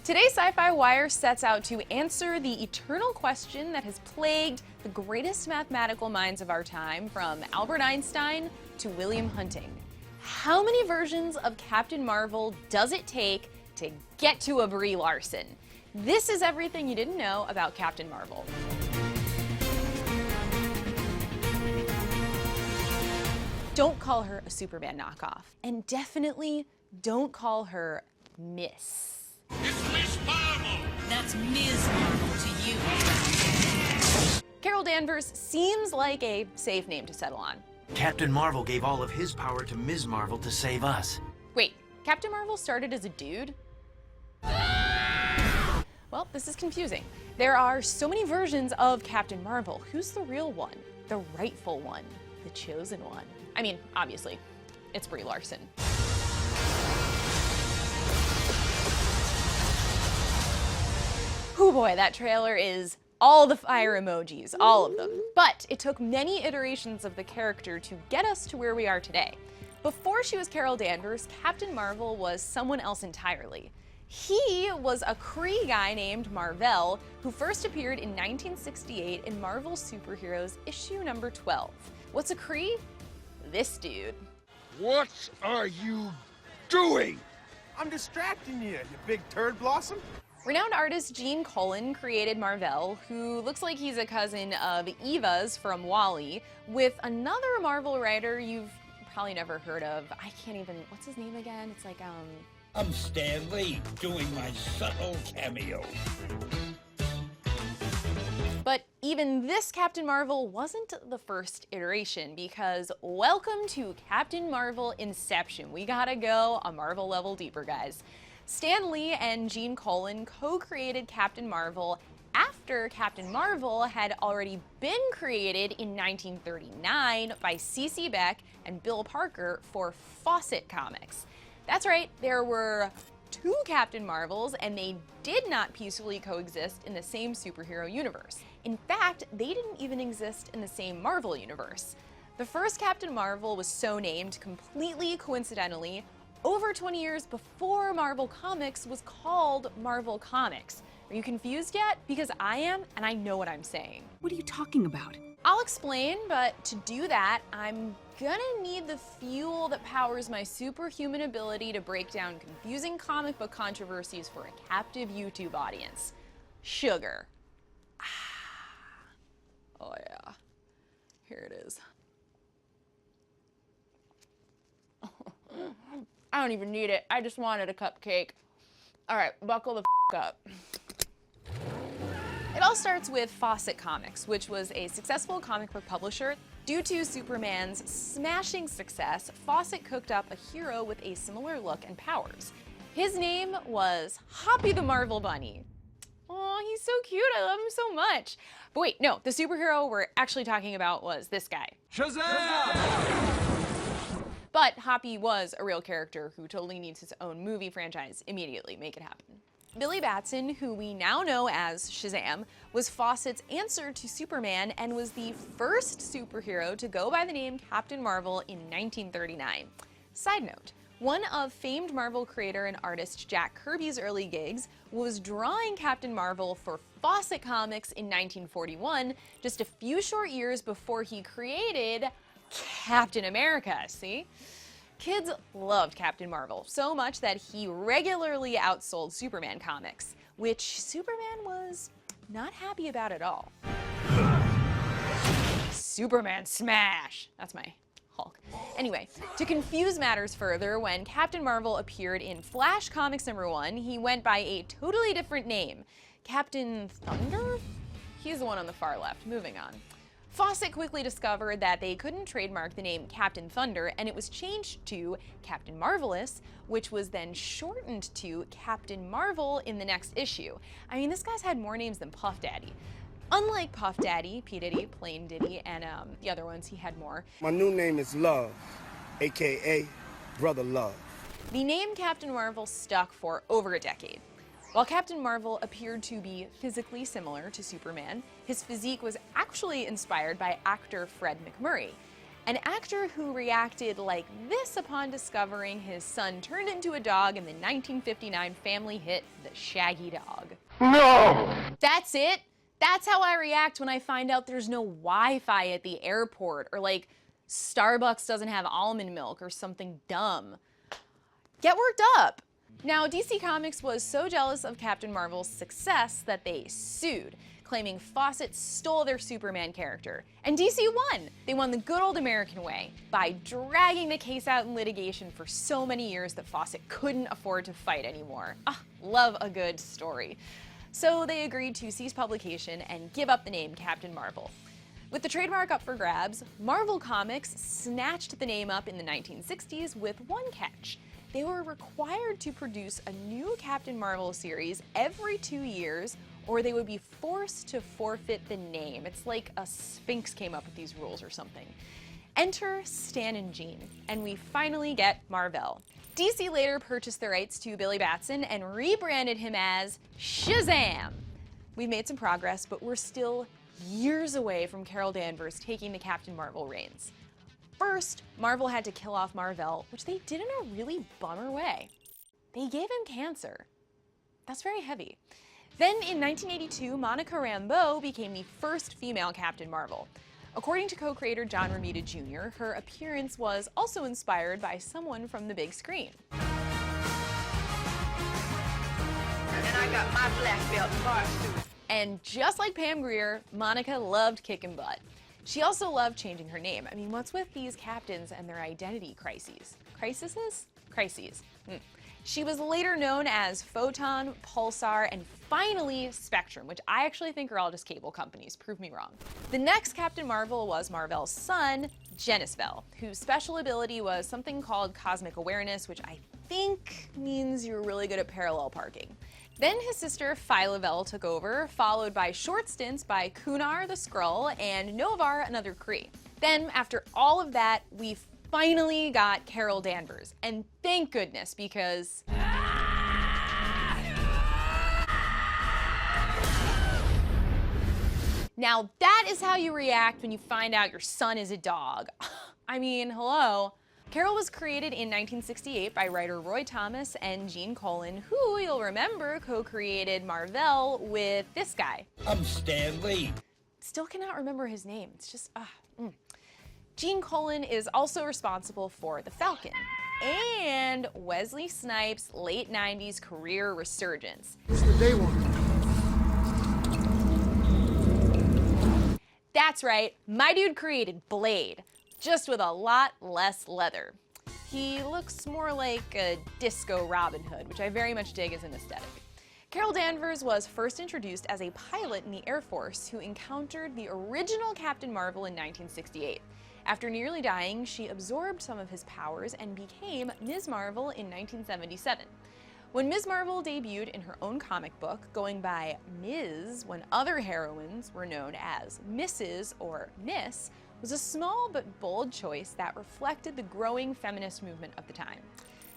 Today's Sci-Fi Wire sets out to answer the eternal question that has plagued the greatest mathematical minds of our time, from Albert Einstein to William Hunting. How many versions of Captain Mar-Vell does it take to get to a Brie Larson? This is everything you didn't know about Captain Mar-Vell. Don't call her a Superman knockoff, and definitely don't call her Miss. It's Miss Marvel! That's Ms. Marvel to you. Carol Danvers seems like a safe name to settle on. Captain Mar-Vell gave all of his power to Ms. Marvel to save us. Wait, Captain Mar-Vell started as a dude? Well, this is confusing. There are so many versions of Captain Mar-Vell. Who's the real one? The rightful one? The chosen one? I mean, obviously, it's Brie Larson. Oh boy, that trailer is all the fire emojis, all of them. But it took many iterations of the character to get us to where we are today. Before she was Carol Danvers, Captain Mar-Vell was someone else entirely. He was a Kree guy named Mar-Vell, who first appeared in 1968 in Marvel Superheroes issue number 12. What's a Kree? This dude. What are you doing? I'm distracting you, you big turd blossom. Renowned artist Gene Colan created Mar-Vell, who looks like he's a cousin of Eva's from WALL-E, with another Marvel writer you've probably never heard of. I can't even, what's his name again? It's like, I'm Stan Lee, doing my subtle cameo. But even this Captain Mar-Vell wasn't the first iteration, because welcome to Captain Mar-Vell Inception. We gotta go a Marvel level deeper, guys. Stan Lee and Gene Colan co-created Captain Mar-Vell after Captain Mar-Vell had already been created in 1939 by C.C. Beck and Bill Parker for Fawcett Comics. That's right, there were two Captain Mar-Vells, and they did not peacefully coexist in the same superhero universe. In fact, they didn't even exist in the same Marvel universe. The first Captain Mar-Vell was so named completely coincidentally over 20 years before Marvel Comics was called Marvel Comics. Are you confused yet? Because I am, and I know what I'm saying. What are you talking about? I'll explain, but to do that, I'm gonna need the fuel that powers my superhuman ability to break down confusing comic book controversies for a captive YouTube audience. Sugar. Oh yeah, here it is. I don't even need it. I just wanted a cupcake. All right, buckle the up. It all starts with Fawcett Comics, which was a successful comic book publisher. Due to Superman's smashing success, Fawcett cooked up a hero with a similar look and powers. His name was Hoppy the Marvel Bunny. Oh, he's so cute. I love him so much. But wait, no, the superhero we're actually talking about was this guy. Shazam! But Hoppy was a real character who totally needs his own movie franchise immediately. Make it happen. Billy Batson, who we now know as Shazam, was Fawcett's answer to Superman and was the first superhero to go by the name Captain Mar-Vell in 1939. Side note, one of famed Marvel creator and artist Jack Kirby's early gigs was drawing Captain Mar-Vell for Fawcett Comics in 1941, just a few short years before he created Captain America, see? Kids loved Captain Mar-Vell so much that he regularly outsold Superman comics, which Superman was not happy about at all. Superman smash! That's my Hulk. Anyway, to confuse matters further, when Captain Mar-Vell appeared in Flash Comics #1, he went by a totally different name. Captain Thunder? He's the one on the far left. Moving on. Fawcett quickly discovered that they couldn't trademark the name Captain Thunder, and it was changed to Captain Marvelous, which was then shortened to Captain Mar-Vell in the next issue. I mean, this guy's had more names than Puff Daddy. Unlike Puff Daddy, P. Diddy, Plain Diddy, and the other ones, he had more. My new name is Love, aka Brother Love. The name Captain Mar-Vell stuck for over a decade. While Captain Mar-Vell appeared to be physically similar to Superman, his physique was actually inspired by actor Fred MacMurray. an actor who reacted like this upon discovering his son turned into a dog in the 1959 family hit The Shaggy Dog. No! That's it? That's how I react when I find out there's no Wi-Fi at the airport, or like Starbucks doesn't have almond milk or something dumb. Get worked up. Now, DC Comics was so jealous of Captain Marvel's success that they sued, claiming Fawcett stole their Superman character. And DC won! They won the good old American way, by dragging the case out in litigation for so many years that Fawcett couldn't afford to fight anymore. Ah, love a good story. So they agreed to cease publication and give up the name Captain Mar-Vell. With the trademark up for grabs, Marvel Comics snatched the name up in the 1960s with one catch. They were required to produce a new Captain Marvel series every 2 years, or they would be forced to forfeit the name. It's like a Sphinx came up with these rules or something. Enter Stan and Jean, and we finally get Mar-Vell. DC later purchased the rights to Billy Batson and rebranded him as Shazam! We've made some progress, but we're still years away from Carol Danvers taking the Captain Marvel reins. First, Marvel had to kill off Mar-Vell, which they did in a really bummer way. They gave him cancer. That's very heavy. Then in 1982, Monica Rambeau became the first female Captain Marvel. According to co-creator John Romita Jr., her appearance was also inspired by someone from the big screen. And I got my black belt in barstool. And just like Pam Grier, Monica loved kicking butt. She also loved changing her name. I mean, what's with these captains and their identity crises? Crises? Crises. She was later known as Photon, Pulsar, and finally Spectrum, which I actually think are all just cable companies. Prove me wrong. The next Captain Marvel was Mar-Vell's son, Genis-Vell, whose special ability was something called Cosmic Awareness, which I think means you're really good at parallel parking. Then his sister SYFY took over, followed by short stints by Kunar the Skrull and Novar, another Kree. Then, after all of that, we finally got Carol Danvers, and thank goodness, because now that is how you react when you find out your son is a dog. I mean, hello. Carol was created in 1968 by writer Roy Thomas and Gene Colan, who, you'll remember, co-created Mar-Vell with this guy. I'm Stan Lee. Still cannot remember his name. It's just, Gene Colan is also responsible for The Falcon and Wesley Snipes' late 90s career resurgence. It's the day one. That's right, my dude created Blade, just with a lot less leather. He looks more like a disco Robin Hood, which I very much dig as an aesthetic. Carol Danvers was first introduced as a pilot in the Air Force who encountered the original Captain Marvel in 1968. After nearly dying, she absorbed some of his powers and became Ms. Marvel in 1977. When Ms. Marvel debuted in her own comic book, going by Ms. when other heroines were known as Mrs. or Miss, was a small but bold choice that reflected the growing feminist movement of the time.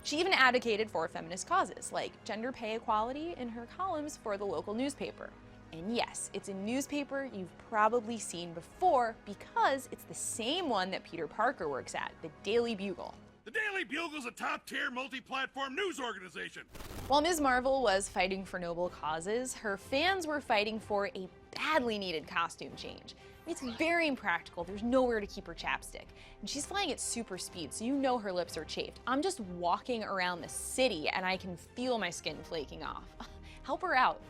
She even advocated for feminist causes, like gender pay equality, in her columns for the local newspaper. And yes, it's a newspaper you've probably seen before because it's the same one that Peter Parker works at, the Daily Bugle. The Daily Bugle's a top-tier multi-platform news organization. While Ms. Marvel was fighting for noble causes, her fans were fighting for a badly needed costume change. It's very impractical. There's nowhere to keep her chapstick. And she's flying at super speed, so you know her lips are chafed. I'm just walking around the city and I can feel my skin flaking off. Help her out.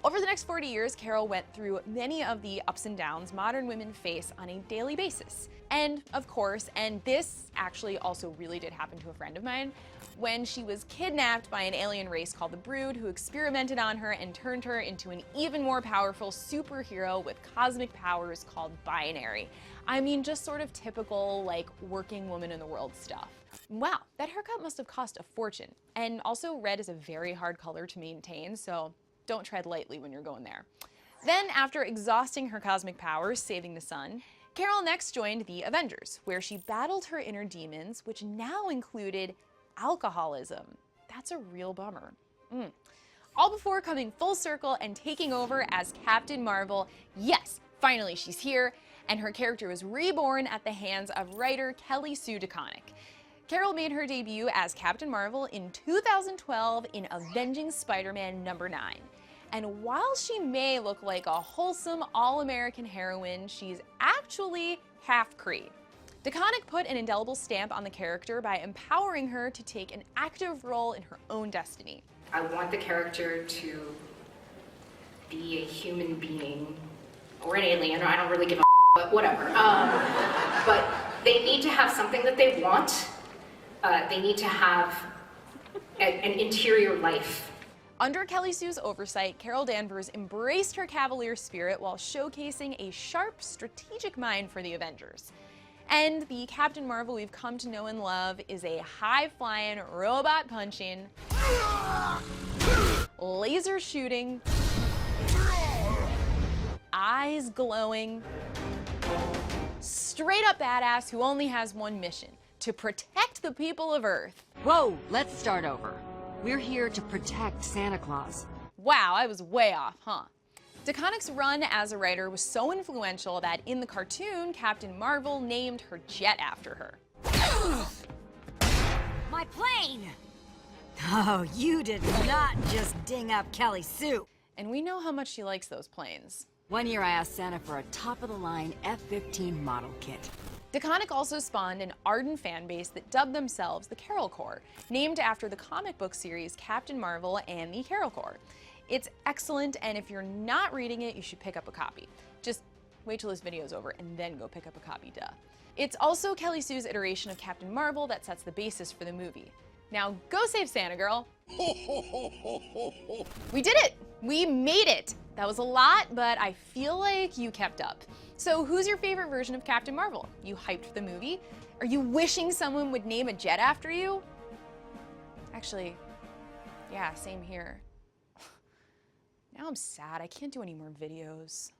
Over the next 40 years, Carol went through many of the ups and downs modern women face on a daily basis. And of course, and this actually also really did happen to a friend of mine, when she was kidnapped by an alien race called the Brood, who experimented on her and turned her into an even more powerful superhero with cosmic powers called Binary. I mean, just sort of typical, like, working woman in the world stuff. Wow, that haircut must have cost a fortune. And also, red is a very hard color to maintain, so don't tread lightly when you're going there. Then, after exhausting her cosmic powers, saving the sun, Carol next joined the Avengers, where she battled her inner demons, which now included alcoholism. That's a real bummer. All before coming full circle and taking over as Captain Marvel. Yes, finally she's here. and her character was reborn at the hands of writer Kelly Sue DeConnick. Carol made her debut as Captain Mar-Vell in 2012 in Avenging Spider-Man #9. And while she may look like a wholesome, all-American heroine, she's actually half Kree. DeConnick put an indelible stamp on the character by empowering her to take an active role in her own destiny. I want the character to be a human being, or an alien, I don't really give a but whatever. But they need to have something that they want. They need to have an interior life. Under Kelly Sue's oversight, Carol Danvers embraced her cavalier spirit while showcasing a sharp, strategic mind for the Avengers. And the Captain Mar-Vell we've come to know and love is a high-flying, robot-punching, laser shooting, eyes glowing, straight-up badass who only has one mission: to protect the people of Earth. Whoa, let's start over. We're here to protect Santa Claus. Wow, I was way off, huh? DeConnick's run as a writer was so influential that in the cartoon, Captain Mar-Vell named her jet after her. My plane! Oh, you did not just ding up Kelly Sue. And we know how much she likes those planes. One year I asked Santa for a top-of-the-line F-15 model kit. DeConnick also spawned an ardent fan base that dubbed themselves the Carol Corps, named after the comic book series Captain Mar-Vell and the Carol Corps. It's excellent, and if you're not reading it, you should pick up a copy. Just wait till this video's over and then go pick up a copy, duh. It's also Kelly Sue's iteration of Captain Mar-Vell that sets the basis for the movie. Now go save Santa, girl. We did it! We made it! That was a lot, but I feel like you kept up. So who's your favorite version of Captain Mar-Vell? You hyped for the movie? Are you wishing someone would name a jet after you? Actually, yeah, same here. Now I'm sad, I can't do any more videos.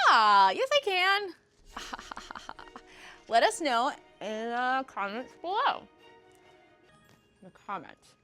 Ah, yes I can. Let us know in the comments below. The comments.